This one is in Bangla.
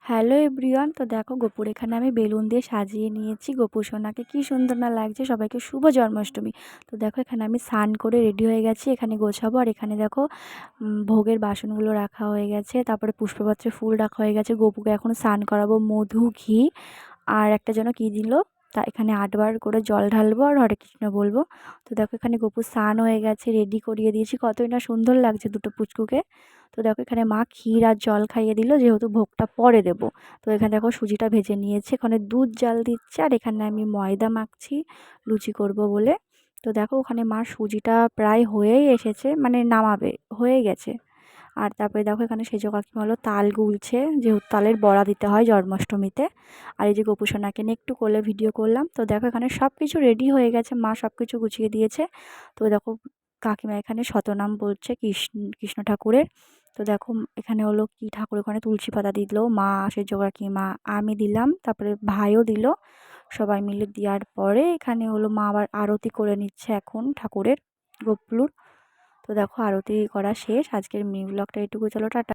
হ্যালো এভরিওয়ান, তো দেখো গোপুর এখানে আমি বেলুন দিয়ে সাজিয়ে নিয়েছি। গোপু সোনাকে কি সুন্দর না লাগছে। সবাইকে শুভ জন্মাষ্টমী। তো দেখো এখানে আমি স্নান করে রেডি হয়ে গেছি, এখানে গোছাবো। আর এখানে দেখো ভোগের বাসনগুলো রাখা হয়ে গেছে, তারপরে পুষ্পপাত্রে ফুল রাখা হয়ে গেছে। গোপুকে এখন স্নান করাবো, মধু ঘি আর একটা যেন কি দিল, তা এখানে 8বার করে জল ঢালবো আর হরে কৃষ্ণ বলবো। তো দেখো এখানে গোপু স্নান হয়ে গেছে, রেডি করিয়ে দিয়েছি। কতই না সুন্দর লাগছে দুটো পুচকুকে। তো দেখো এখানে মা ক্ষীর আর জল খাইয়ে দিল, যেহেতু ভোগটা পরে দেবো। তো এখানে দেখো সুজিটা ভেজে নিয়েছে, এখানে দুধ জাল দিচ্ছে, আর এখানে আমি ময়দা মাখছি লুচি করব বলে। তো দেখো ওখানে মা সুজিটা প্রায় হয়েই এসেছে, মানে নামাবে হয়ে গেছে। আর তারপরে দেখো এখানে সেজ কাকিমা হলো তাল গুলছে, যেহেতু তালের বড়া দিতে হয় জন্মাষ্টমীতে। আর এই যে গোপু সোনাকে নিয়ে একটু কোলে ভিডিও করলাম। তো দেখো এখানে সব কিছু রেডি হয়ে গেছে, মা সব কিছু গুছিয়ে দিয়েছে। তো দেখো কাকিমা এখানে শতনাম বলছে কৃষ্ণ কৃষ্ণ ঠাকুরের। তো দেখো এখানে হলো কি ঠাকুর, ওখানে তুলসী পাতা দিল মা, সেজ কাকিমা, আমি দিলাম, তারপরে ভাইও দিল। সবাই মিলে দেওয়ার পরে এখানে হলো মা আবার আরতি করে নিচ্ছে এখন ঠাকুরের, গোপুর। তো দেখো আরতি করা শেষ। আজকের মিনি ব্লগটা এটুকু, চলো টাটা।